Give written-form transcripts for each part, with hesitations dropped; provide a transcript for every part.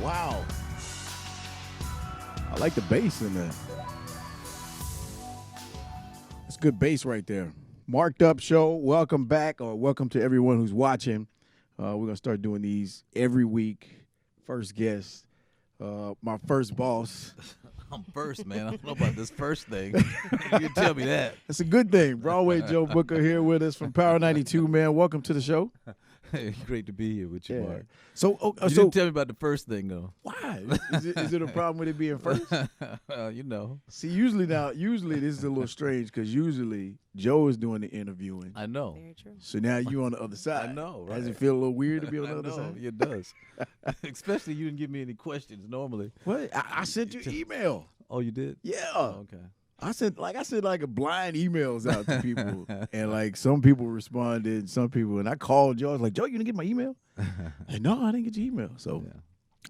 Wow. I like the bass in that. That's good bass right there. Marked Up Show. Welcome back, or welcome to everyone who's watching. We're going to start doing these every week. First guest, my first boss. I'm first, man. I don't know about this first thing. You tell me that. That's a good thing. Broadway Joe Booker here with us from Power 92, man. Welcome to the show. Hey, great to be here with you, Mark. So, you didn't tell me about the first thing, though. Why? Is it a problem with it being first? You know. See, usually this is a little strange because usually Joe is doing the interviewing. I know. Very true. So now you on the other side. I know, right? Does it feel a little weird to be on the I other know, side? it does. Especially you didn't give me any questions normally. What? I sent you email. Oh, you did? Yeah. Oh, okay. I sent a blind emails out to people, and like some people responded, some people, and I called Joe. I was like, Joe, you didn't get my email? Like, no, I didn't get your email. So, Yeah.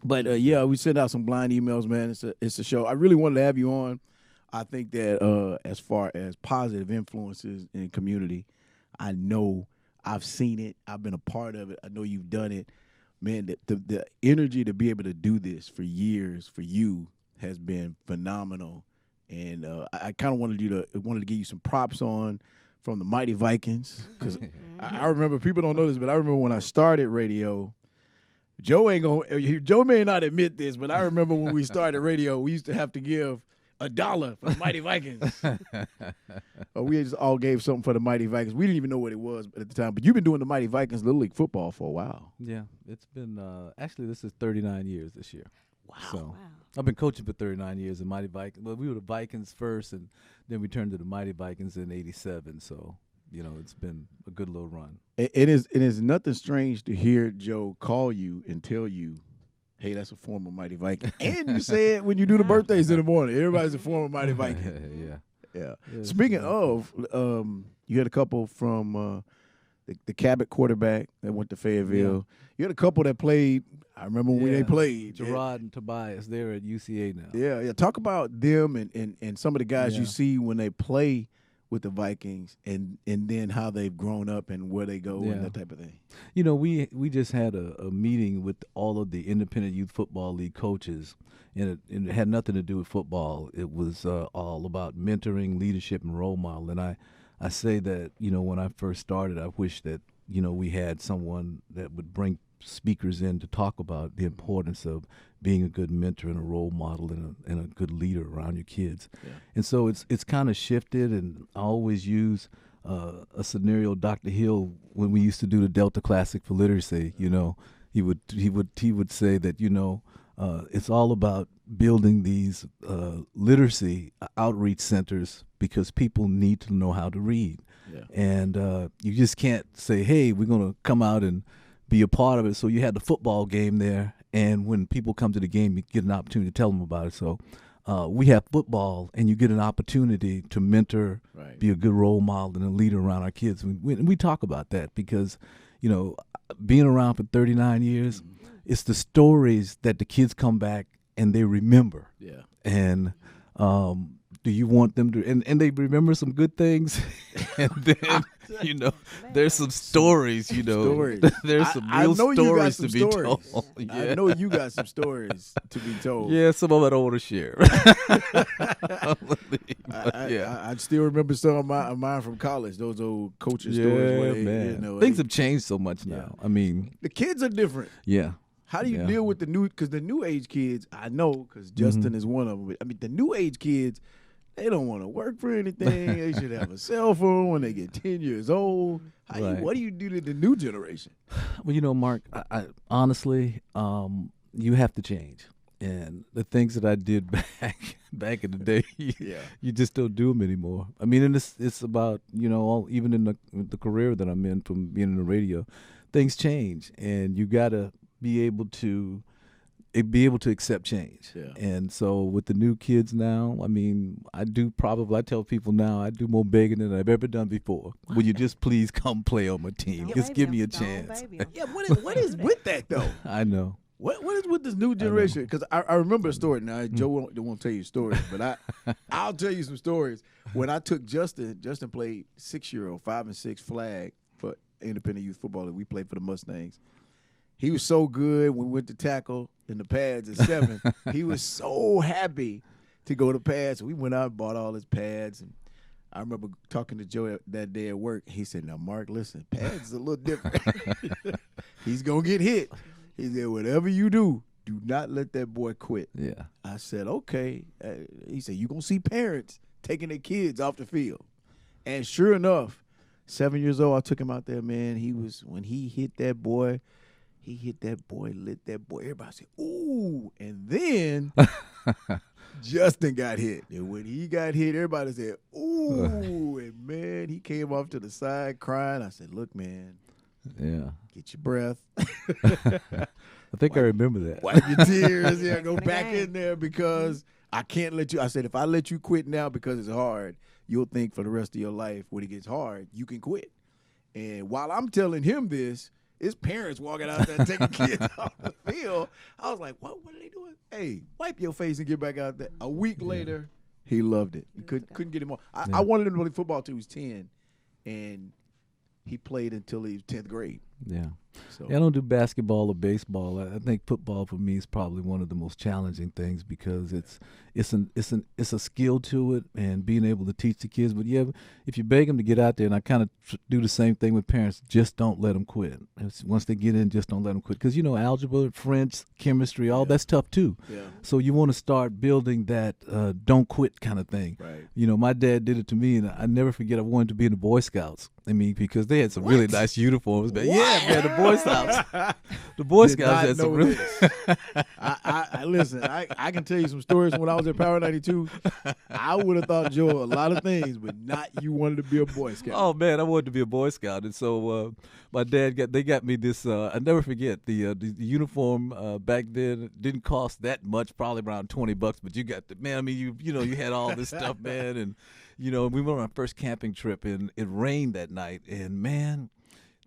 but we sent out some blind emails, man. It's a show. I really wanted to have you on. I think that as far as positive influences in the community, I know I've seen it. I've been a part of it. I know you've done it, man. The energy to be able to do this for years for you has been phenomenal. And I kind of wanted to give you some props from the Mighty Vikings, because I remember, people don't know this, but I remember when I started radio. Joe may not admit this, but I remember when we started radio, we used to have to give $1 for the Mighty Vikings. We just all gave something for the Mighty Vikings. We didn't even know what it was at the time. But you've been doing the Mighty Vikings Little League football for a while. Yeah, it's been actually this is 39 years this year. Wow. So I've been coaching for 39 years in Mighty Vikings. Well, we were the Vikings first, and then we turned to the Mighty Vikings in '87. So, it's been a good little run. It is nothing strange to hear Joe call you and tell you, hey, that's a former Mighty Viking. And you say it when you do the birthdays in the morning. Everybody's a former Mighty Viking. Yeah. Speaking of, you had a couple from the Cabot quarterback that went to Fayetteville. Yeah. You had a couple that played. I remember when they played. Gerard and Tobias, they're at UCA now. Yeah. Talk about them and some of the guys you see when they play with the Vikings, and then how they've grown up and where they go and that type of thing. We just had a meeting with all of the Independent Youth Football League coaches, and it had nothing to do with football. It was all about mentoring, leadership, and role model. And I say that, when I first started, I wish that, we had someone that would bring speakers in to talk about the importance of being a good mentor and a role model and a good leader around your kids. Yeah. And so it's kind of shifted, and I always use a scenario Dr. Hill, when we used to do the Delta Classic for Literacy, he would say that, it's all about building these literacy outreach centers because people need to know how to read. Yeah. And you just can't say, hey, we're going to come out and be a part of it. So you had the football game there, and when people come to the game, you get an opportunity to tell them about it. So we have football, and you get an opportunity to mentor, be a good role model and a leader around our kids. And we talk about that because, being around for 39 years, it's the stories that the kids come back and they remember. Yeah. And do you want them to, and they remember some good things, and then, there's some stories, there's some real stories to be told. Yeah. I know you got some stories to be told. Yeah, some of it I don't want to share. I still remember some of mine from college, those old coaching stories. Where man. Things have changed so much now. I mean, the kids are different. Yeah. How do you deal with because the new age kids, I know, because Justin is one of them. I mean, the new age kids, they don't want to work for anything. They should have a cell phone when they get 10 years old. What do you do to the new generation? Well, Mark, I honestly, you have to change. And the things that I did back in the day, you just don't do them anymore. I mean, and it's about, even in the career that I'm in, from being in the radio, things change, and you got to be able to accept change. Yeah. And so with the new kids now, I mean, I tell people now I do more begging than I've ever done before. Will you just please come play on my team? Just give me a chance. Yeah, what is with that though? I know. What is with this new generation? Because I remember a story. Now, Joe won't tell you stories, but I'll tell you some stories. When I took Justin played 6-year-old, 5 and 6 flag for Independent Youth Football. We played for the Mustangs. he was so good when we went to tackle in the pads at 7. He was so happy to go to pads. We went out and bought all his pads. And I remember talking to Joe that day at work. He said, now, Mark, listen, pads is a little different. He's going to get hit. He said, whatever you do not let that boy quit. Yeah. I said, okay. He said, you're going to see parents taking their kids off the field. And sure enough, 7 years old, I took him out there, man. When he hit that boy, lit that boy. Everybody said, ooh. And then Justin got hit. And when he got hit, everybody said, ooh. And, man, he came off to the side crying. I said, look, man. Yeah. Get your breath. I think I remember that. Wipe your tears. Yeah, go back in there because I can't let you. I said, if I let you quit now because it's hard, you'll think for the rest of your life when it gets hard, you can quit. And while I'm telling him this, his parents walking out there taking kids off the field. I was like, what are they doing? Hey, wipe your face and get back out there. A week later, he loved it. He couldn't get him on. I wanted him to play football till he was 10, and he played until he was 10th grade. Yeah. So I don't do basketball or baseball. I think football for me is probably one of the most challenging things because it's a skill to it and being able to teach the kids. But yeah, if you beg them to get out there, and I kind of do the same thing with parents, just don't let them quit. Once they get in, just don't let them quit because algebra, French, chemistry, all that's tough too. Yeah. So you want to start building that don't quit kind of thing. Right. My dad did it to me, and I never forget. I wanted to be in the Boy Scouts. I mean, because they had some really nice uniforms. But yeah, man, the Boy Scouts. The Boy Scouts had some really. I listen. I can tell you some stories when I was at Power 92. I would have thought Joe a lot of things, but not you wanted to be a Boy Scout. Oh man, I wanted to be a Boy Scout, and so my dad got me this. I never forget the uniform back then. Didn't cost that much, probably around $20. But you got the man. I mean, you had all this stuff, man, and we went on our first camping trip, and it rained that night, and man.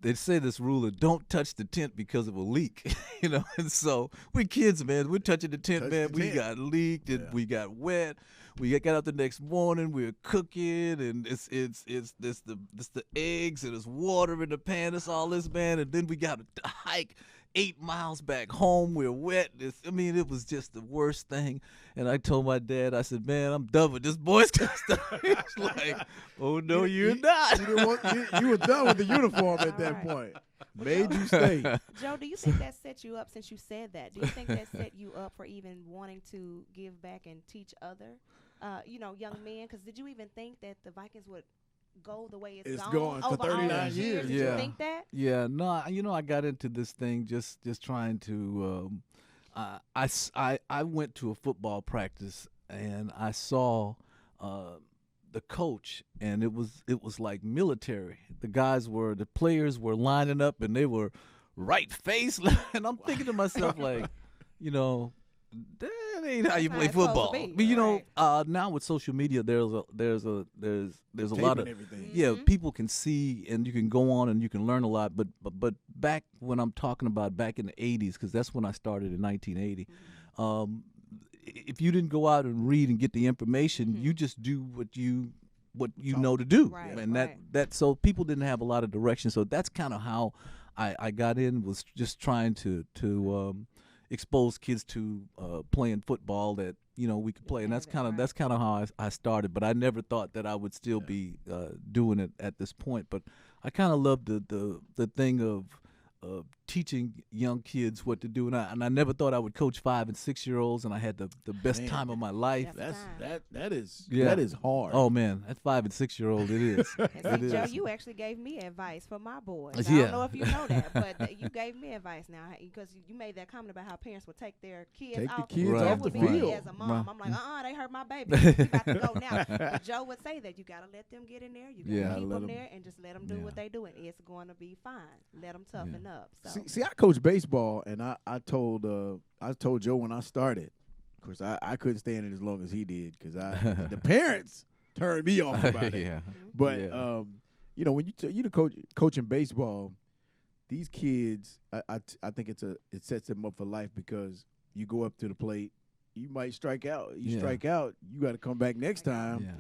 They say this rule of don't touch the tent because it will leak, And so we kids, man, we're touching the tent, man. We got leaked and we got wet. We got out the next morning. We were cooking, and it's the eggs and it's water in the pan. It's all this, man. And then we got to hike 8 miles back home. We're wet. It was just the worst thing. And I told my dad, I said, man, I'm done with this Boy Scout stuff. He was like, oh, no, you're not. You were done with the uniform at that point. Made you stay. Joe, do you think that set you up since you said that? Do you think that set you up for even wanting to give back and teach other, young men? Because did you even think that the Vikings would go the way it's gone for 39 years. Did you think that? Yeah, no, I got into this thing just trying to. I went to a football practice and I saw the coach, and it was like military. The players were lining up and they were right face, and I'm thinking to myself like, that ain't how you play football. But now with social media, there's a lot of people can see and you can go on and you can learn a lot. But back when I'm talking about back in the 80s, because that's when I started in 1980. If you didn't go out and read and get the information, you just do what you know to do, and that so people didn't have a lot of direction. So that's kind of how I got in, was just trying to expose kids to playing football that we could play, and that's kind of how I started. But I never thought that I would still be doing it at this point. But I kind of love the thing of teaching young kids what to do, and I never thought I would coach 5 and 6 year olds, and I had the best time of my life. That is hard. Oh man, that 5 and 6 year old, it is. And Joe, you actually gave me advice for my boys. I don't know if you know that, but you gave me advice now because you made that comment about how parents would take their kids off the field. As a mom, I'm like, they hurt my baby. We got to go now. But Joe would say that you got to let them get in there. You got to keep them there and just let them do what they do, and it's going to be fine. Let them toughen up. So. See, I coach baseball, and I told Joe when I started. Of course, I couldn't stand it as long as he did because the parents turned me off about it. But when you coaching baseball, these kids, I think it sets them up for life because you go up to the plate, you might strike out. You strike out, you got to come back next time.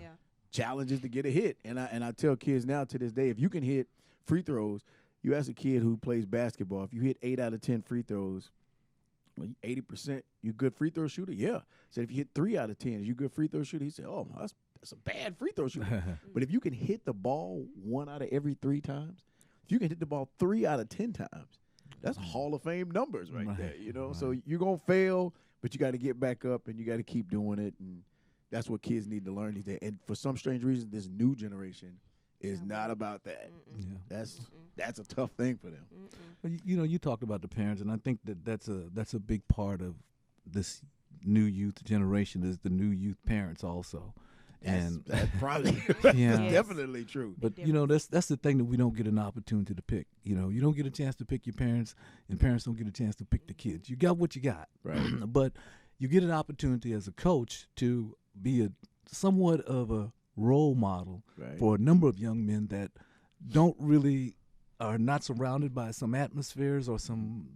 Challenges to get a hit, and I tell kids now to this day, if you can hit free throws. you ask a kid who plays basketball, if you hit 8 out of 10 free throws, 80%, you good free throw shooter? Yeah. So if you hit 3 out of 10, you good free throw shooter? He said, oh, that's a bad free throw shooter. But if you can hit the ball 1 out of every 3 times, if you can hit the ball 3 out of 10 times, that's Hall of Fame numbers right there, you know? Right. So you're going to fail, but you got to get back up and you got to keep doing it. And that's what kids need to learn these days. And for some strange reason, this new generation is not about that. Yeah. That's a tough thing for them. Well, you know, you talked about the parents, and I think that's a big part of this new youth generation is the new youth parents also. That's probably definitely true. But you know, that's the thing that we don't get an opportunity to pick. You know, you don't get a chance to pick your parents, and parents don't get a chance to pick the kids. You got what you got, right? But you get an opportunity as a coach to be somewhat of a role model for a number of young men that don't really are not surrounded by some atmospheres or some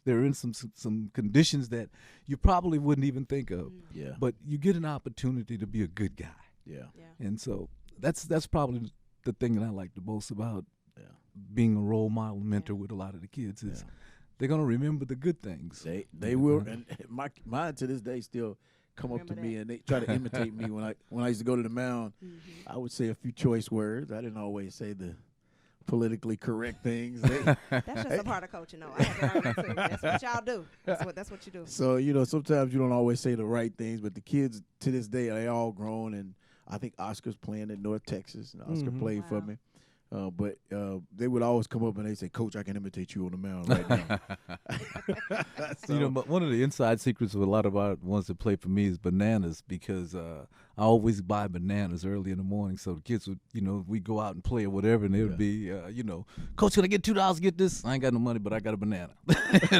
they're in some conditions that you probably wouldn't even think of. Yeah. But you get an opportunity to be a good guy. Yeah. And so that's probably the thing that I like the most about being a role model mentor with a lot of the kids is they're gonna remember the good things. They will, and mine to this day still come up to me and they try to imitate me when I used to go to the mound. I would say a few choice words. I didn't always say the politically correct things. That's just a part of coaching, though. I had to learn that too. That's what y'all do. That's what you do. So, you know, sometimes you don't always say the right things, but the kids to this day, they all grown, and I think Oscar's playing in North Texas, and Oscar played for me. But they would always come up and they say, Coach, I can imitate you on the mound right now. You know, but one of the inside secrets of a lot of our ones that play for me is bananas, because I always buy bananas early in the morning. So the kids would, you know, we go out and play or whatever, and they would be, you know, Coach, can I get $2 to get this? I ain't got no money, but I got a banana.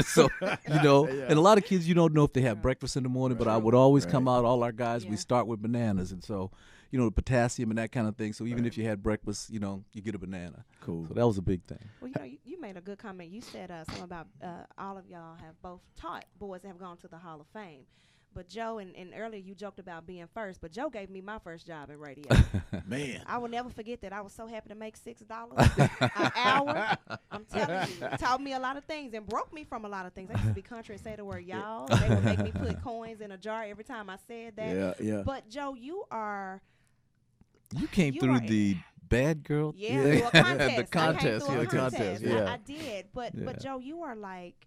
So, you know, and a lot of kids, you don't know if they have breakfast in the morning, but I would always come out, all our guys, we start with bananas. And so, you know, the potassium and that kind of thing. So even if you had breakfast, you know, you get a banana. Cool. So that was a big thing. Well, you know, you made a good comment. You said something about all of y'all have both taught boys that have gone to the Hall of Fame. But Joe, and earlier you joked about being first, but Joe gave me my first job in radio. Man. I will never forget that. I was so happy to make $6 an hour. I'm telling you, it taught me a lot of things and broke me from a lot of things. I used to be country and say the word y'all. They would make me put coins in a jar every time I said that. Yeah. But Joe, you came through the bad girl. Yeah, through a contest. The contest. I came through a contest. Yeah, I did. But Joe, you are like,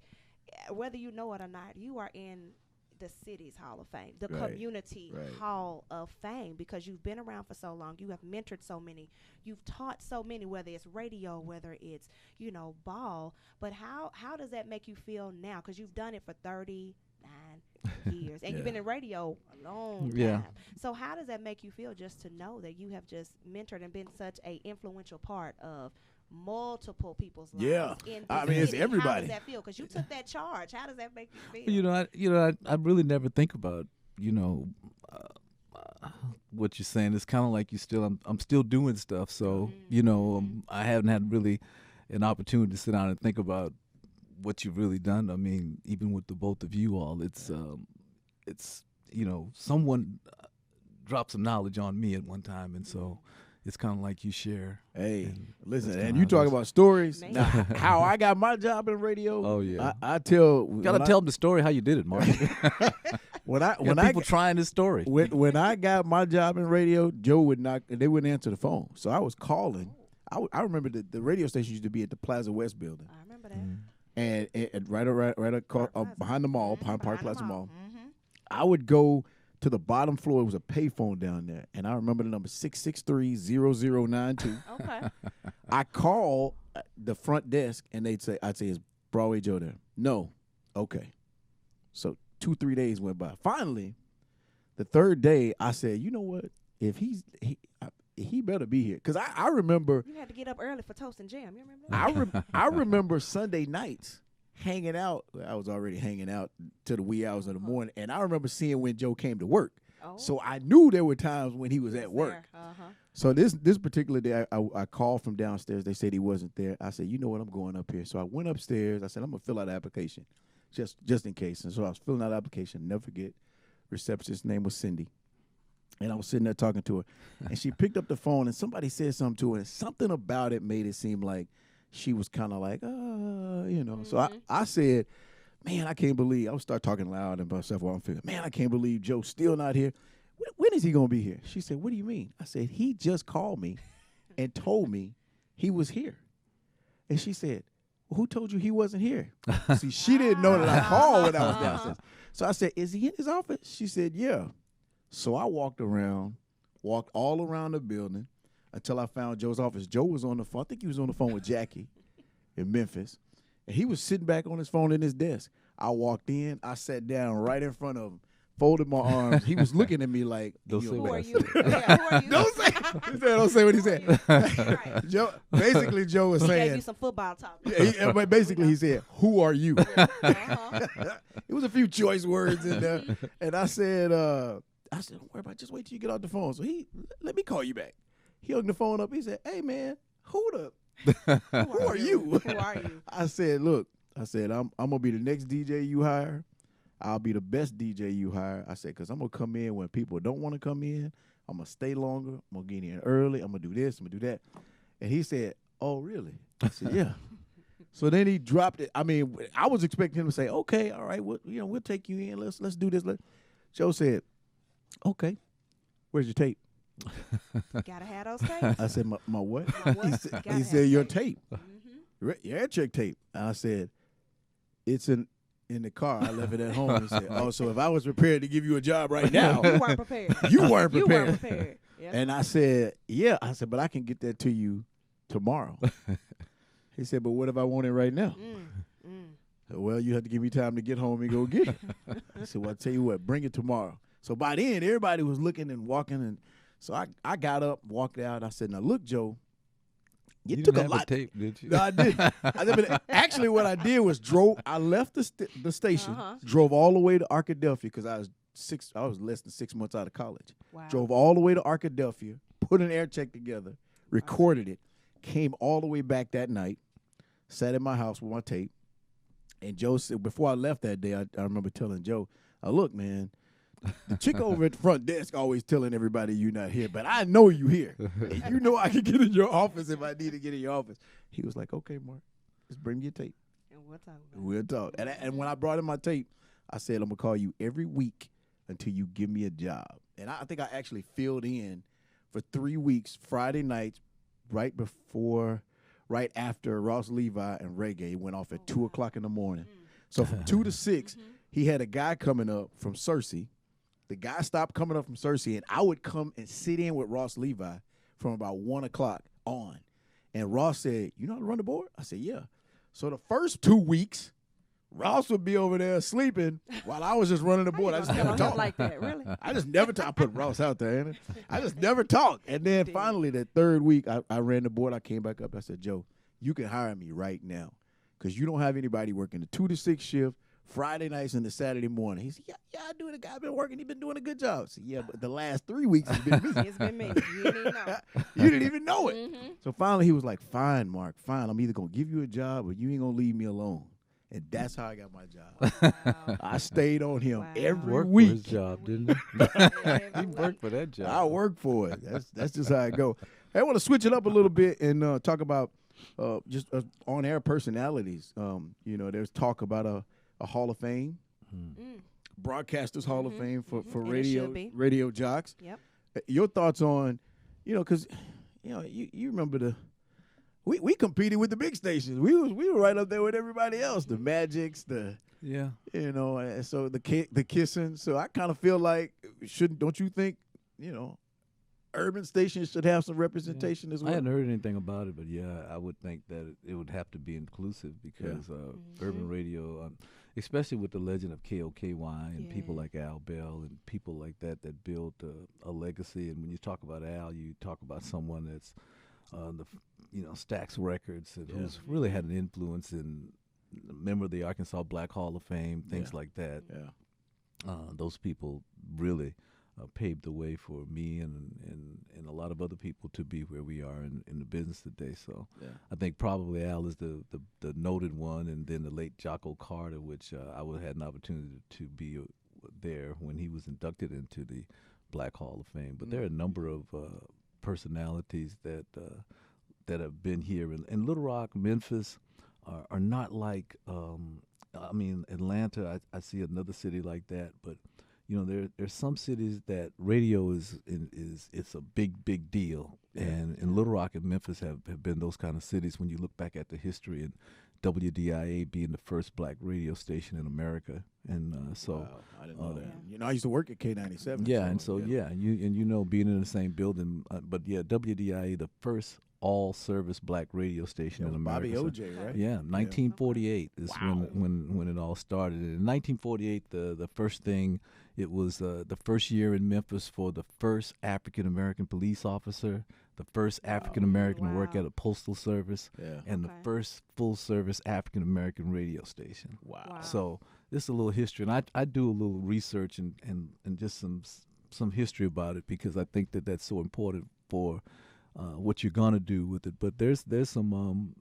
whether you know it or not, you are in the city's Hall of Fame, the community Hall of Fame, because you've been around for so long. You have mentored so many. You've taught so many, whether it's radio, whether it's, you know, ball. But how does that make you feel now? Because you've done it for 39 years, and you've been in radio a long time. So how does that make you feel just to know that you have just mentored and been such a influential part of multiple people's lives? I mean, it's everybody. How does that feel? Because you took that charge. How does that make you feel? I really never think about, you know, what you're saying. It's kind of like I'm still doing stuff. So, you know, I haven't had really an opportunity to sit down and think about what you've really done. I mean, even with the both of you all, it's you know, someone dropped some knowledge on me at one time, and so it's kind of like you share. Hey, listen, and you talk about stories. Now, how I got my job in radio. Oh yeah, I tell. Gotta tell them the story how you did it, Mark. when people trying this story. When I got my job in radio, Joe would not. They wouldn't answer the phone, so I was calling. I remember the radio station used to be at the Plaza West building. I remember that. And right across, behind the mall, behind Park Plaza Mall. I would go to the bottom floor. It was a payphone down there, and I remember the number 663-0092. Okay. I call the front desk, and I'd say, "Is Broadway Joe there?" No. Okay. So 2-3 days went by. Finally, the third day, I said, "You know what? If he better be here," because I remember you had to get up early for toast and jam. You remember that? I remember Sunday nights hanging out. I was already hanging out to the wee hours of the morning, and I remember seeing when Joe came to work. So I knew there were times when he was at work. So this particular day, I called from downstairs. They said he wasn't there. I said, "You know what? I'm going up here." So I went upstairs. I said, "I'm gonna fill out an application, just in case." And so I was filling out an application. Never forget, receptionist's name was Cindy. And I was sitting there talking to her, and she picked up the phone, and somebody said something to her, and something about it made it seem like she was kind of like, So I said, man, I can't believe. I would start talking loud and myself while I'm feeling, man, I can't believe Joe's still not here. When is he going to be here? She said, what do you mean? I said, he just called me and told me he was here. And she said, well, who told you he wasn't here? See, she didn't know that I called when I was downstairs. So I said, is he in his office? She said, yeah. So I walked all around the building until I found Joe's office. Joe was on the phone. I think he was on the phone with Jackie in Memphis. And he was sitting back on his phone in his desk. I walked in. I sat down right in front of him, folded my arms. He was looking at me like, Don't say what I you? said. Yeah, who are you? Don't say. He said, don't say what he said. Right. Joe was He saying. gave you some football talk. But basically, he said, who are you? Uh-huh. It was a few choice words in there. And I said, don't worry about it. Just wait till you get off the phone. So let me call you back. He hung the phone up. He said, hey, man, who are you? Who are you? I said, look, I'm going to be the next DJ you hire. I'll be the best DJ you hire. I said, because I'm going to come in when people don't want to come in. I'm going to stay longer. I'm going to get in early. I'm going to do this. I'm going to do that. And he said, oh, really? I said, yeah. So then he dropped it. I mean, I was expecting him to say, okay, all right, we'll take you in. Let's do this. Joe said, okay, where's your tape? Gotta have those tapes. I said, my what? My what? He said, your tape. Your air check tape. And I said, it's in the car. I left it at home. He said, oh, so if I was prepared to give you a job right now. You weren't prepared. You weren't prepared. You weren't prepared. Yep. And I said, yeah. I said, but I can get that to you tomorrow. He said, but what if I want it right now? Well, you have to give me time to get home and go get it. I said, well, I'll tell you what, bring it tomorrow. So by then, everybody was looking and walking. And so I got up, walked out. I said, now, look, Joe, you took didn't a have lot. tape, did you? No, I didn't. Actually, what I did was I left the station, drove all the way to Arkadelphia because I was less than 6 months out of college. Wow. Drove all the way to Arkadelphia, put an air check together, recorded it, came all the way back that night, sat in my house with my tape. And Joe said, before I left that day, I remember telling Joe, look, man, the chick over at the front desk always telling everybody you're not here, but I know you here. And you know I can get in your office if I need to get in your office. He was like, okay, Mark, just bring me your tape. And we'll talk about We'll talk. And when I brought in my tape, I said, I'm going to call you every week until you give me a job. And I think I actually filled in for 3 weeks, Friday nights, right after Ross Levi and Reggae went off at 2 o'clock in the morning. So from 2 to 6, he had a guy coming up from Cersei. The guy stopped coming up from Cersei, and I would come and sit in with Ross Levi from about 1 o'clock on. And Ross said, you know how to run the board? I said, yeah. So the first 2 weeks, Ross would be over there sleeping while I was just running the board. I just never talked. like that, really? I just never talked. I put Ross out there, ain't it? I just never talked. And then finally, that third week, I ran the board. I came back up. I said, Joe, you can hire me right now because you don't have anybody working the 2 to 6 shift, Friday nights and the Saturday morning. He said, yeah, I do. The guy been working. He been doing a good job. I said, yeah, but the last 3 weeks has been me. It's been me. You didn't even know. You didn't even know it. So finally, he was like, fine, Mark, fine. I'm either going to give you a job or you ain't going to leave me alone. And that's how I got my job. Wow. I stayed on him every Worked week. for his job, didn't he? He worked for that job. I work for it. That's just how I go. Hey, I want to switch it up a little bit and talk about just on-air personalities. There's talk about a Hall of Fame, Broadcasters Hall of Fame for And radio jocks. Yep. Your thoughts on, because you remember we competed with the big stations. We were right up there with everybody else, the Magics, and so the kissing. So I kind of feel like don't you think, urban stations should have some representation as well? I hadn't heard anything about it, but yeah, I would think that it would have to be inclusive because urban radio, especially with the legend of KOKY and people like Al Bell and people like that built a legacy. And when you talk about Al, you talk about someone that's Stax Records and who's really had an influence in a member of the Arkansas Black Hall of Fame, things like that. Yeah. Those people really paved the way for me and a lot of other people to be where we are in the business today. So I think probably Al is the noted one, and then the late Jocko Carter, which I had an opportunity to be there when he was inducted into the Black Hall of Fame. But there are a number of personalities that that have been here. And Little Rock, Memphis are not like, I mean, Atlanta, I see another city like that, but there's some cities that radio is it's a big deal, and Little Rock and Memphis have been those kind of cities when you look back at the history, and WDIA being the first black radio station in America, and wow, I didn't know that. I used to work at K97. Yeah, and so being in the same building, but WDIA, the first all-service black radio station in America. Bobby OJ, right? Yeah, 1948 is when it all started. And in 1948, the first thing, it was the first year in Memphis for the first African-American police officer, the first African-American to work at a postal service, and the first full-service African-American radio station. Wow. So this is a little history, and I do a little research and just some history about it, because I think that's so important for what you're gonna do with it. But there's some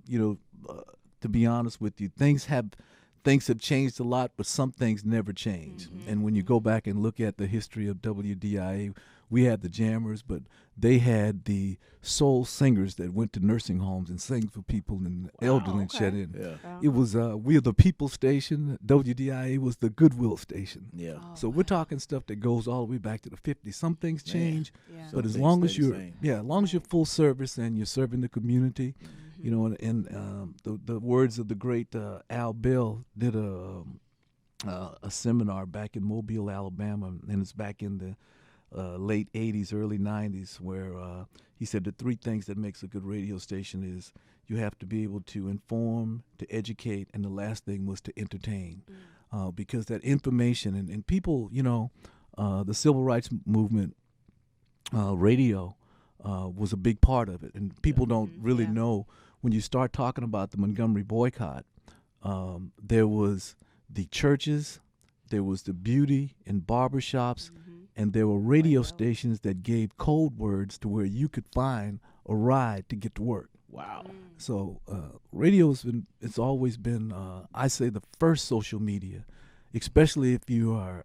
to be honest with you, things have changed a lot, but some things never change. Mm-hmm. And when you go back and look at the history of WDIA, we had the jammers, but they had the soul singers that went to nursing homes and sang for people and elderly and shut in. Yeah. It was we are the people station. WDIA was the Goodwill station. Yeah. So we're talking stuff that goes all the way back to the 50s. Some things change, but Some as long things as stay the you're same. as long as you're full service and you're serving the community, and the words of the great Al Bell did a seminar back in Mobile, Alabama, and it's back in the late 80s, early 90s, where he said the three things that makes a good radio station is you have to be able to inform, to educate, and the last thing was to entertain. Because that information and people, the civil rights movement, radio was a big part of it. And people don't really know, when you start talking about the Montgomery boycott, there was the churches, there was the beauty and barbershops, and there were radio stations that gave code words to where you could find a ride to get to work. Wow. So it's always been, I say, the first social media, especially if you are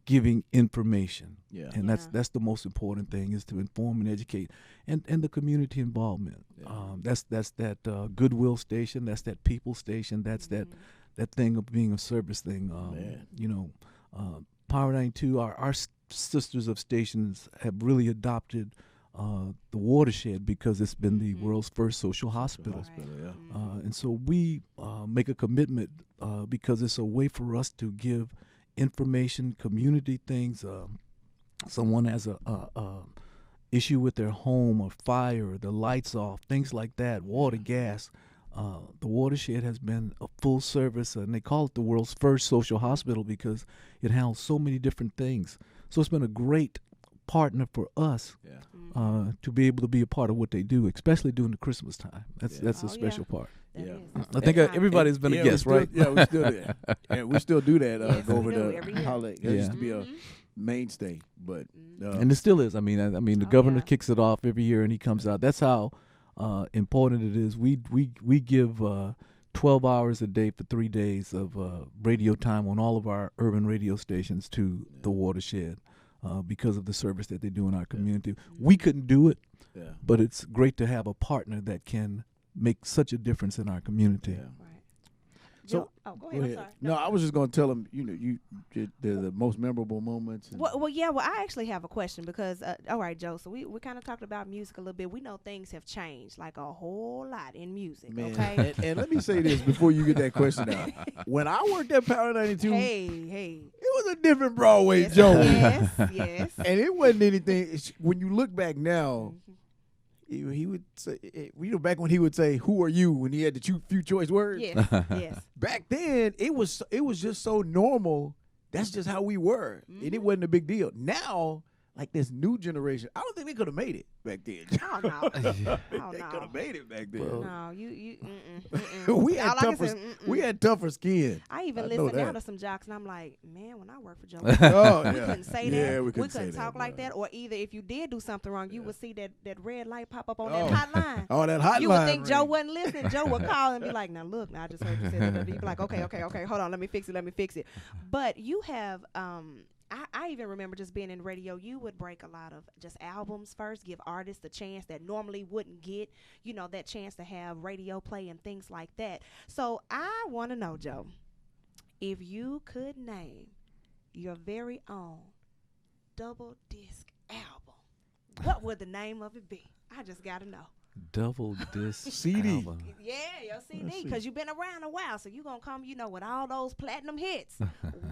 giving information. Yeah. And that's the most important thing, is to inform and educate, and the community involvement. That's that Goodwill station, that's that people station, that's that thing of being a service thing. Power 92, our sisters of stations have really adopted the Watershed, because it's been the world's first social hospital. And so we make a commitment, because it's a way for us to give information, community things. Someone has a issue with their home, or fire, the lights off, things like that, water, gas. The Watershed has been a full service, and they call it the world's first social hospital because it handles so many different things. So it's been a great partner for us to be able to be a part of what they do, especially during the Christmas time. That's a special part. I think everybody's been a guest, right? Yeah, we still do that. And we still do that Yes, go over we do the every year. holiday. It used to be a mainstay, but And it still is. I mean, the governor kicks it off every year, and he comes out. That's how important it is. We give 12 hours a day for 3 days of radio time on all of our urban radio stations to the Watershed, because of the service that they do in our community. We couldn't do it, but it's great to have a partner that can make such a difference in our community. So, go ahead. I'm sorry. No, I was just going to tell them, you the most memorable moments. Well, I actually have a question, because, all right, Joe, so we kind of talked about music a little bit. We know things have changed, like a whole lot in music, Man, okay? and let me say this before you get that question out. When I worked at Power 92, hey. it was a different Broadway Joe. Yes. And it wasn't anything. When you look back now, he would say, back when he would say, "Who are you?" when he had the few choice words. Yes. Back then, it was just so normal. That's just how we were, and it wasn't a big deal. Now, like this new generation, I don't think they could have made it back then. Oh, no. They could have made it back then. No, you. we had All I can tougher. say, We had tougher skin. I even know listen now that. to some jocks, and I'm like, man, when I worked for Joe, Oh, we yeah. couldn't say that. Yeah, we We couldn't couldn't say talk that, like bro. that. Or either if you did do something wrong, you would see that red light pop up on Oh. that hotline. Oh, that hotline. You would think Joe ring. wasn't listening. Joe would call and be like, now look, I just heard you say that. You'd be like, okay, hold on, let me fix it. But you have I even remember just being in radio. You would break a lot of just albums first, give artists a chance that normally wouldn't get, that chance to have radio play and things like that. So I want to know, Joe, if you could name your very own double disc album, what would the name of it be? I just got to know. Double disc CD. album. Yeah, your CD, because you've been around a while, so you're going to come, with all those platinum hits.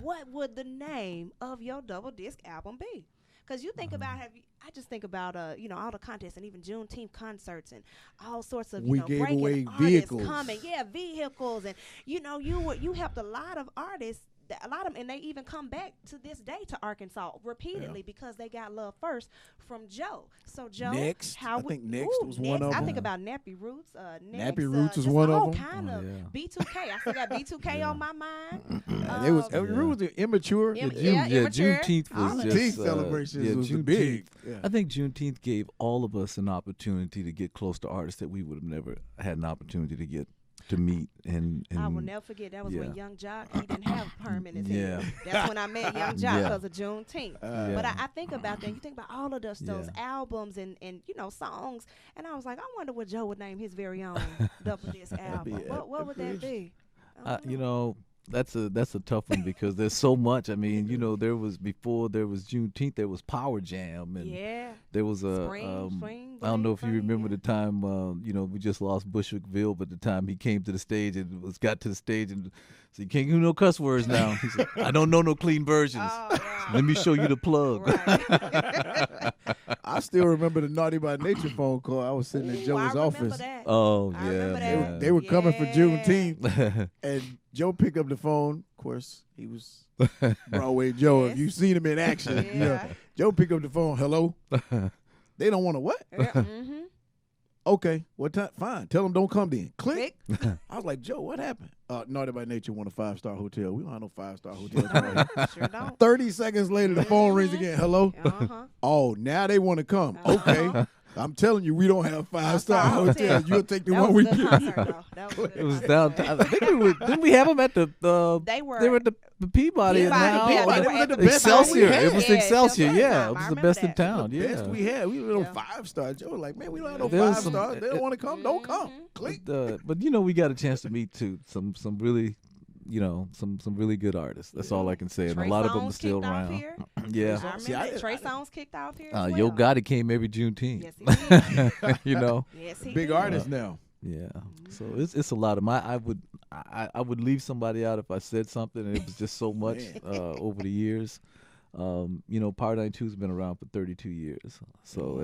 What would the name of your double disc album be? Because you think about, I just think about, all the contests and even Juneteenth concerts and all sorts of, We gave breaking away artists vehicles. coming. Yeah, vehicles. And, you helped a lot of artists, and they even come back to this day to Arkansas repeatedly because they got love first from Joe. So Joe, Next, I think Next was one of I them. think about Nappy Roots. Nappy Roots was just one of all them. kind of B2K. I still got B2K on my mind. It was immature. Immature. Juneteenth was All of just Juneteenth celebrations was Juneteenth. big. Yeah. I think Juneteenth gave all of us an opportunity to get close to artists that we would have never had an opportunity to get to meet. And I will never forget, that was when Young Jock, he didn't have a perm in his Yeah. head. That's when I met Young Jock because of Juneteenth. But Yeah. I think about that. You think about all of those albums and songs, and I was like, I wonder what Joe would name his very own double disc album. What would that be? That's a tough one because there's so much. I mean, before there was Juneteenth, there was Power Jam, and there was Spring, I don't know if you Bling, remember the time, we just lost Bushwickville, but the time he came to the stage and got to the stage and said, "You can't use no cuss words now." He said, "I don't know no clean versions. Let me show you the plug." Right. I still remember the Naughty by Nature phone call. I was sitting in Joe's office. Oh I remember yeah, that. They were coming for Yeah. Juneteenth, and Joe picked up the phone. Of course, he was Broadway Joe. Yes. If you've seen him in action, Yeah. Joe picked up the phone. Hello. They don't want to what? Mm-hmm. Okay, what time? Fine. Tell them don't come then. Click. Click. I was like, Joe, what happened? Naughty by Nature won a 5-star hotel. We don't have no 5-star hotels. Right here. Sure don't. 30 seconds later, the phone rings again. Hello. Uh-huh. Oh, now they want to come. Okay. I'm telling you, we don't have 5-star Five-star hotels. hotels. You'll take the That one was we a good get. concert, though. That was a good it was concert. downtown. I think didn't we have them at the? They were at the Peabody. Peabody, now. yeah, they they were were at the at best Excelsior. we had. It was Yeah, Excelsior. Excelsior. Yeah, I it was the remember best in that. town. The Yeah. best we had. We were no Yeah. 5-star. Joe was like, man, we don't have no There was 5-star. some- They don't want to come. Don't come. Mhm. Click. But we got a chance to meet too some really some really good artists. That's all I can say, and Trey a lot of them are Songz still kicked off around. here. Yeah. I See, remember I- Trey Songz kicked off here as well. Yo Gotti came every Juneteenth. Yes, he did. Yes, he Big did. artist now. Yeah. So it's a lot of I would leave somebody out if I said something, and it was just so much over the years. Power 92's been around for 32 years, so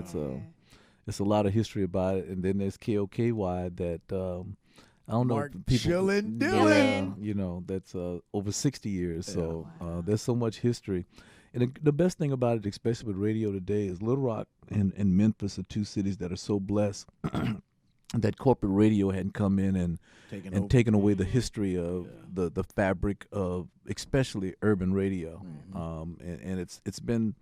it's a lot of history about it. And then there's KOKY that I don't Mark know if people Chillin' yeah, Dillin'. that's over 60 years. So there's so much history. And the best thing about it, especially with radio today, is Little Rock and Memphis are two cities that are so blessed that corporate radio hadn't come in and taken away the history of the fabric of especially urban radio. And it's been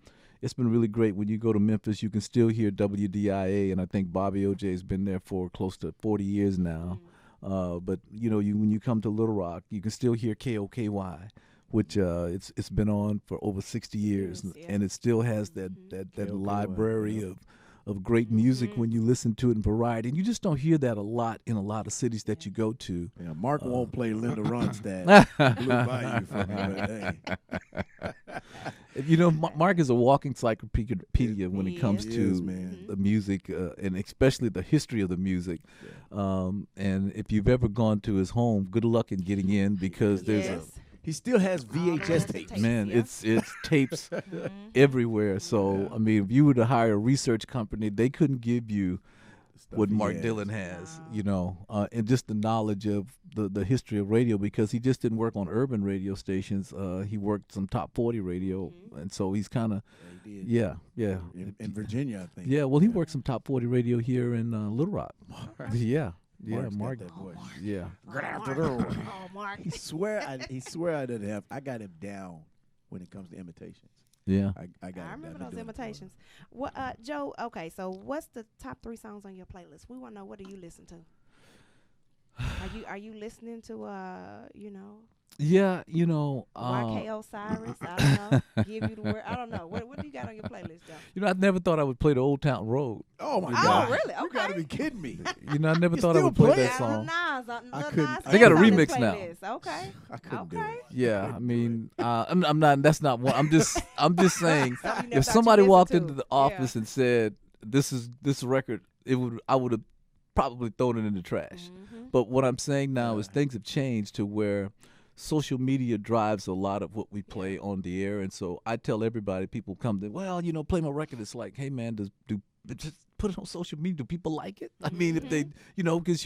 really great. When you go to Memphis, you can still hear WDIA, and I think Bobby OJ has been there for close to 40 years now. But when you come to Little Rock, you can still hear KOKY, which it's been on for over 60 years, and it still has that library of great music when you listen to it in variety. And you just don't hear that a lot in a lot of cities that you go to. Yeah, Mark won't play Linda Ronstadt. Blue Bayou for me, but hey. Mark is a walking encyclopedia when it comes He to is, man. the music and especially the history of the music. And if you've ever gone to his home, good luck in getting in because there's He still has VHS tapes. man, yeah. it's tapes everywhere. So I mean, if you were to hire a research company, they couldn't give you what he Mark has. Dillon has, and just the knowledge of the history of radio, because he just didn't work on urban radio stations. He worked some top 40 radio, and so he's kind of He did. yeah. In Virginia, I think. Yeah, well, he worked some top 40 radio here in Little Rock. Yeah, Mark's got Mark. that voice. Yeah, Oh, Mark. He swear I didn't have. I got him down when it comes to imitations. yeah. I got. I him remember down. those imitations. What, Joe? Okay, so what's the top 3 songs on your playlist? We want to know, what do you listen to? Are you listening to Yeah, YK Osiris. I don't know. Give you the word. I don't know. What do you got on your playlist, Joe? I never thought I would play the Old Town Road. Oh my You Oh, God! really? You gotta Okay. be kidding me! I never You thought I still would play play that it? song. I couldn't. They got a on his remix now. playlist. Okay. I couldn't do Okay. it. Yeah, I mean, I'm not. That's not one. I'm just saying. Something you never If thought you somebody listened walked to. into the office and said, "This record," I would have probably thrown it in the trash. Mhm. But what I'm saying now is Yeah. things have changed to where social media drives a lot of what we play on the air, and so I tell everybody, people come to, well, play my record. It's like, hey man, just put it on social media. Do people like it? I mean, if they, because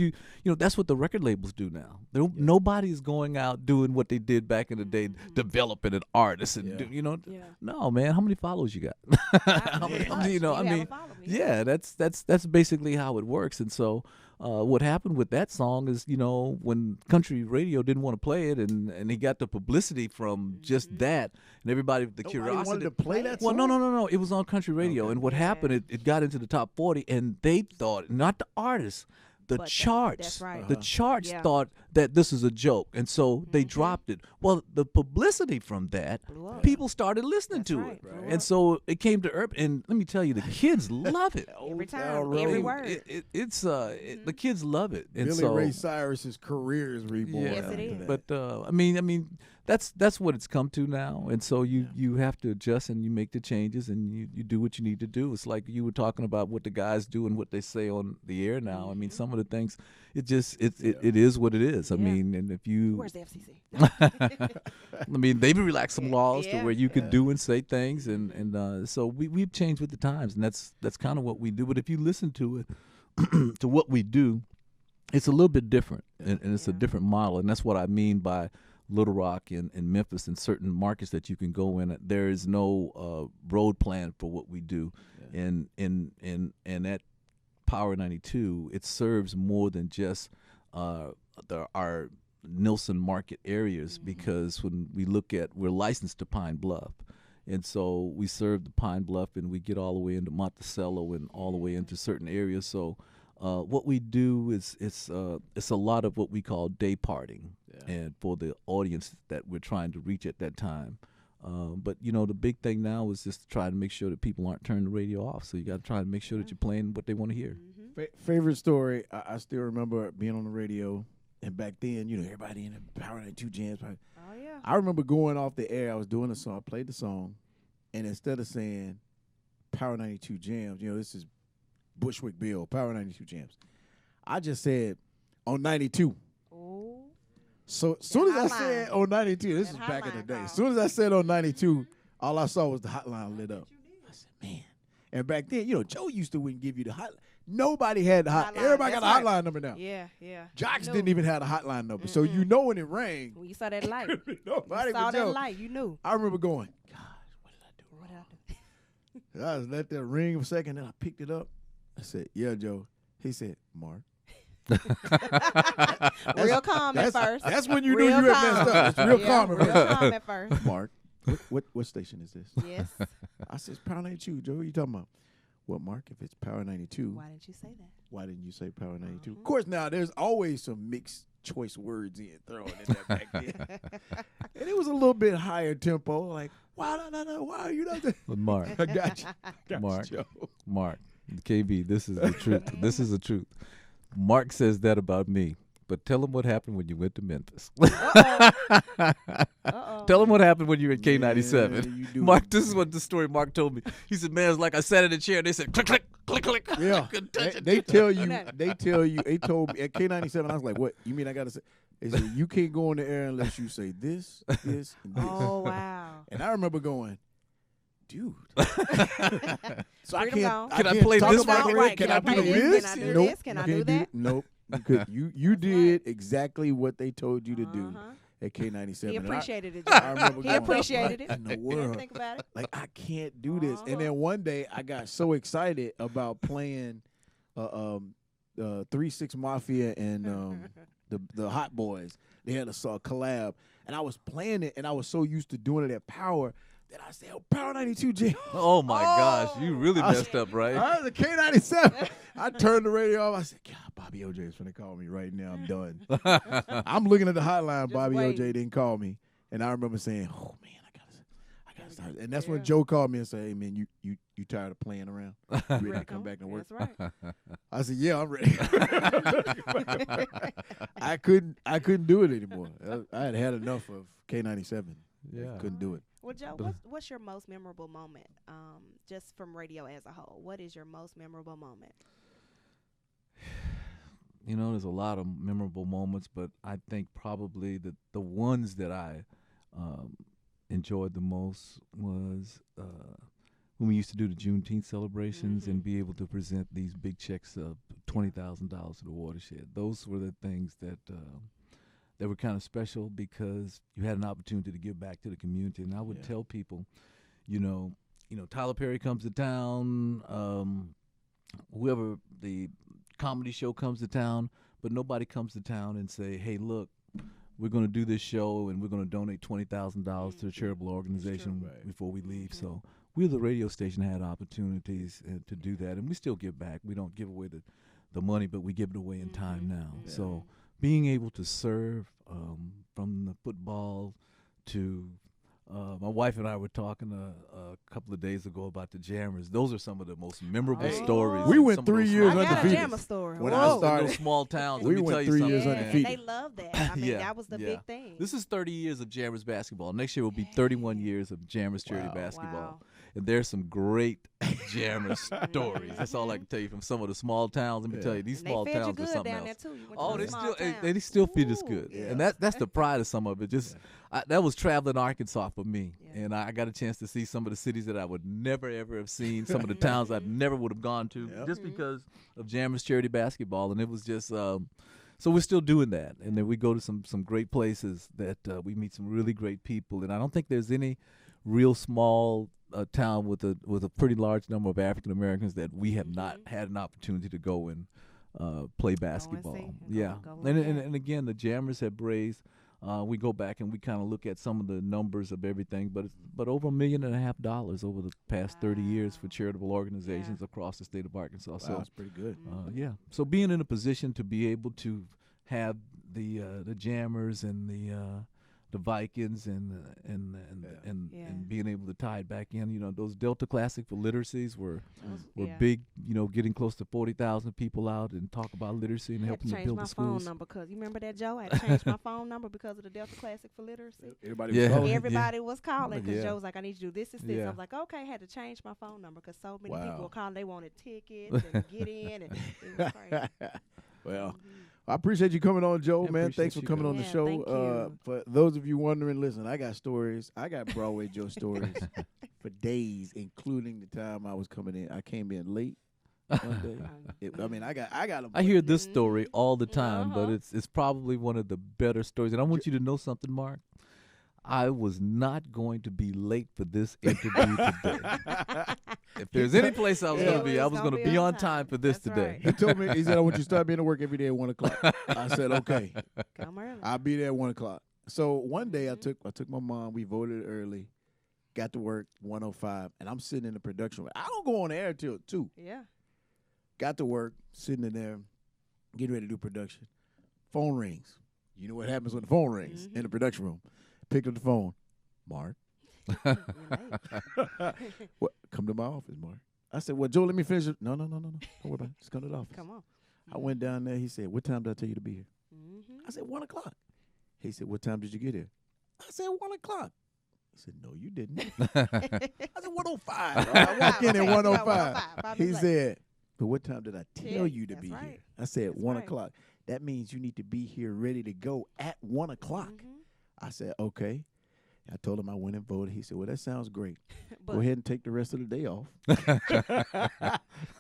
that's what the record labels do now. Nobody is going out doing what they did back in the day, developing an artist and Yeah. no man, how many followers you got? How many- Much. You I have a mean, following, yeah, that's basically how it works. And so what happened with that song is, when country radio didn't want to play it, and he got the publicity from just that, and everybody, the Nobody curiosity. wanted to play that Well, song? no. It was on country radio, Okay. and what happened? It got into the top 40, and they thought, not the artists, the But charts. that's right. The charts Yeah. thought that this is a joke, and so they dropped it. Well, the publicity from that, Blew up. people started listening That's to right. it, Blew and up. so it came to urban. And let me tell you, the kids love it. Every Old time, Town every Road. word. The kids love it, and Billy so Ray Cyrus's career is reborn. yeah, Yes, it after is. that. but I mean, that's what it's come to now, and so you have to adjust and you make the changes and you do what you need to do. It's like you were talking about what the guys do and what they say on the air now. I mean, some of the things, it is what it is. I Yeah. mean, and if you, Where's the FCC? I mean, they've relaxed some laws to Yeah. where you can do and say things, and so we've changed with the times, and that's kind of what we do. But if you listen to it, to what we do, it's a little bit different, and it's a Yeah. different model, and that's what I mean by Little Rock and Memphis and certain markets that you can go in. There is no road plan for what we do, and at Power 92, it serves more than just our Nilson market areas, because when we look at, we're licensed to Pine Bluff, and so we serve the Pine Bluff, and we get all the way into Monticello and all the way into certain areas. So what we do is it's a lot of what we call day parting, and for the audience that we're trying to reach at that time. But the big thing now is just to try to make sure that people aren't turning the radio off. So you got to try to make sure that you're playing what they want to hear. Favorite story, I still remember being on the radio, and back then, everybody in the Power 92 jams. Oh yeah. I remember going off the air, I was doing a song, I played the song, and instead of saying Power 92 jams, this is Bushwick Bill, Power 92 jams, I just said on 92. Oh. So as soon as I hotline. said on 92, this That is back in the hotline day. call. As soon as I said on 92, all I saw was the hotline lit up. I said, man. And back then, Joe used to wouldn't give you the hotline. Nobody had the hotline. Hotline, Everybody got a that's right. hotline number now. Yeah, yeah. Jocks You didn't knew. even have a hotline number. So you know when it rang, When you saw that light, nobody you saw would that Joe. light, you knew. I remember going, gosh, what did I do? What did I do? I just let that ring for a second, then I picked it up. I said, yeah, Joe. He said, Mark. Real calm at first. That's when you Real knew you had calm. messed up. It's real Yeah, calm at real first. calm at first. Mark, what station is this? Yes. I said, it's Power 92, Joe. What you talking about? Well, Mark, if it's Power 92, Why didn't you say that? why didn't you say Power 92? Of course, now there's always some mixed choice words in thrown in there back then. And it was a little bit higher tempo. Like, why are you not there? But Mark, I got you. Got Mark. you, Joe. Mark, KB, this is the truth. This is the truth. Mark says that about me, but tell him what happened when you went to Memphis. Uh-oh. Tell him what happened when you were at Yeah, K97. you do. Mark, this is what the story Mark told me. He said, man, it's like I sat in a chair and they said, click, click, click, click. Yeah. I couldn't touch it. They tell you, they told me at K97, I was like, what? You mean I got to say? They said, you can't go on the air unless you say this, this, and this. Oh, wow. And I remember going, dude. So Freedom gone. Can I can't play talk this about part? the Right, radio. Can can I I do play this? this? Can I do Nope. this? Can You I can't do that? Nope. You could. You did exactly what they told you to do Uh-huh. at K97. He And appreciated it. I Joe. remember He going, appreciated what it. in the He didn't world? think about it. Like, I can't do this. Uh-huh. And then one day I got so excited about playing 3-6 Mafia and the Hot Boys. They had a collab. And I was playing it, and I was so used to doing it at Power Then I said, oh, Power 92 Jam. Oh my gosh, you really I messed up, right? I was a K97. I turned the radio off. I said, God, Bobby OJ is going to call me right now. I'm done. I'm looking at the hotline. Just Bobby wait. OJ didn't call me. And I remember saying, oh, man, I gotta start. And that's when Yeah. Joe called me and said, hey, man, you tired of playing around? You ready to come back and work? That's right. I said, yeah, I'm ready. I couldn't do it anymore. I had enough of K97. Yeah. Couldn't do it. Well, Joe, But- what's your most memorable moment, just from radio as a whole? What is your most memorable moment? You know, there's a lot of memorable moments, but I think probably the ones that I enjoyed the most was when we used to do the Juneteenth celebrations and be able to present these big checks of $20,000 to the watershed. Those were the things that were kind of special because you had an opportunity to give back to the community. And I would tell people, you know, Tyler Perry comes to town, whoever the comedy show comes to town, but nobody comes to town and say, hey, look, we're going to do this show and we're going to donate $20,000 to a charitable organization before we leave. So we, the radio station, had opportunities to do that, and we still give back. We don't give away the money, but we give it away in time now. So being able to serve from the football to my wife and I were talking a couple of days ago about the Jammers. Those are some of the most memorable stories. We and went some of 3 those years small I got a undefeated. Jammer story. When Whoa. I in started, those small towns. we let me went tell you 3 something, years Yeah, man. undefeated. and they love that. I mean, that was the big thing. This is 30 years of Jammers basketball. Next year will be 31 years of Jammers charity basketball. Wow. And there's some great Jammers stories. That's all I can tell you from some of the small towns. Let me tell you, these And small they fed you towns are good something down else. there too. You went Oh, to they a small still town. they still feed us Ooh. good, Yeah. and that's the pride of some of it. Just that was traveling Arkansas for me, Yeah. and I got a chance to see some of the cities that I would never ever have seen, some of the towns I never would have gone to, just because of Jammers charity basketball, and it was just. So we're still doing that, and then we go to some great places that we meet some really great people, and I don't think there's any real small town with a pretty large number of African Americans that we have not had an opportunity to go and play basketball. see and Yeah, go and, look and at. and again, the Jammers have raised. We go back and we kind of look at some of the numbers of everything, but over $1.5 million over the past 30 years for charitable organizations across the state of Arkansas. wow, So that's pretty good. yeah, so being in a position to be able to have the Jammers and the Vikings and being able to tie it back in, those Delta Classic for literacies were big. Getting close to 40,000 people out and talk about literacy and I had to helping to change build my the phone schools. number because you remember that, Joe? I had to change my phone number because of the Delta Classic for literacy. Everybody Yeah. was calling. Everybody was calling because Yeah. Joe was like, I need you to do this. I Yeah. was like, okay, I had to change my phone number because so many Wow. people were calling. They wanted tickets and get in, and it was crazy. Well, I appreciate you coming on, Joe, Yeah, man. appreciate Thanks for you coming guys. on the Yeah, show. thank you. For those of you wondering, listen, I got stories. I got Broadway Joe stories for days, including the time I was coming in. I came in late one day. I got them. I hear this story all the time, but Uh-huh. it's probably one of the better stories. And I want you to know something, Mark. I was not going to be late for this interview today. If there's any place I was Yeah. going to be, I was going to be on time for this That's today. He told me, he said, I want you to start being to work every day at 1 o'clock. I said, okay, Come early. I'll be there at 1 o'clock. So one day I took my mom, we voted early, got to work 1:05, and I'm sitting in the production room. I don't go on the air till 2. Yeah. Got to work, sitting in there, getting ready to do production. Phone rings. You know what happens when the phone rings in the production room. Picked up the phone. Mark. You're late. What? Come to my office, Mark. I said, well, Joe, let me finish it. No. Don't worry about it. Just come to the office. Come on. I went down there. He said, what time did I tell you to be here? Mm-hmm. I said, 1 o'clock. He said, what time did you get here? I said, 1 o'clock. He said, no, you didn't. I said, 1:05. I walked in at 1:05. He said, but what time did I tell you to That's be here? right. I said, That's 1 right. o'clock. That means you need to be here ready to go at 1 o'clock. I said, okay. I told him I went and voted. He said, well, that sounds great. Go ahead and take the rest of the day off.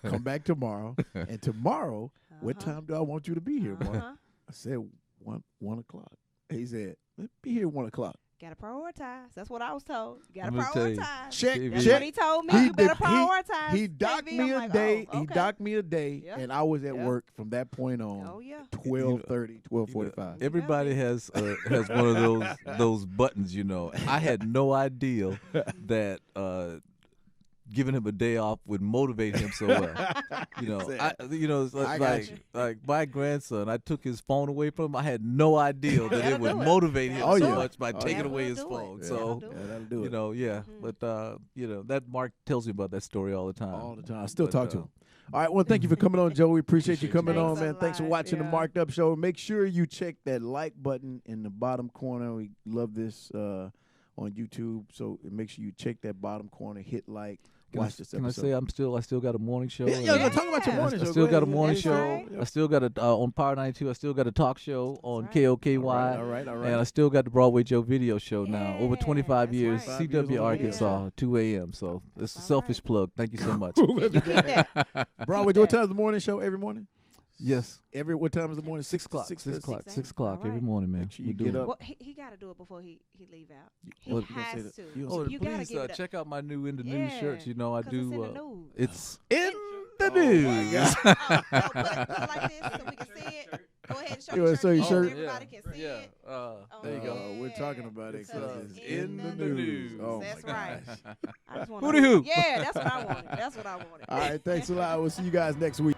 Come back tomorrow. And tomorrow, what time do I want you to be here, Mark? I said, 1 o'clock. He said, be here at 1 o'clock. Gotta prioritize. That's what I was told. Gotta Let me tell you. prioritize. Check, TV. That's check. what he told me. You better prioritize. He docked TV. me I'm a like, day. oh, He okay. docked me a day, Yeah. and I was at Yeah. work from that point on. Oh yeah. 12:30, 12:45. Everybody has one of those buttons, you know. I had no idea that giving him a day off would motivate him so well. You know, it's I got like you. like my grandson. I took his phone away from him. I had no idea that That'll it would do it. motivate him Oh, so yeah. much by Oh, taking yeah. away his That'll do it. phone. Yeah. So That'll do Yeah, that'll do you it. know, yeah. Mhm. But that Mark tells me about that story all the time. All the time. I still But, talk to him. All right. Well, thank you for coming on, Joe. We appreciate you coming Thanks on, a man. Thanks for lot. watching the Yeah. Marked Up Show. Make sure you check that like button in the bottom corner. We love this on YouTube, so make sure you check that bottom corner, hit like, watch this Can I episode. say I still got a morning show? Yeah, and, talk about your Yeah. morning I show. still Go got a ahead. morning That's show. right. Yeah. I still got a on Power 92. I still got a talk show on right. KOKY. All right. And I still got the Broadway Joe video show now. Over Yeah, 25 that's years, right. 5 years CW on Arkansas, 2 a.m. So it's a All selfish right. plug. Thank you so much. Keep that. Broadway, what time is the morning show every morning? Yes. What time is the morning? 6 o'clock. 6 6 o'clock. 6 6 o'clock All every right. morning, man. Make sure We you do get it. up. Well, he got to do it before he leave out. He Well, has to. You Oh, You gotta please give it up. check out my new In the News Yeah, shirts. You know, I 'Cause do. It's in the news. It's In the Oh, news. put it like this so we can see it. Go ahead and show You your wanna shirt. show your so shirt? Everybody can see it. There you go. We're talking about it It's, 'cause it's in the news. Oh, That's my right. gosh. I just Hooty want hoo. Yeah, that's what I wanted. That's what I wanted. All right, thanks a lot. We'll see you guys next week.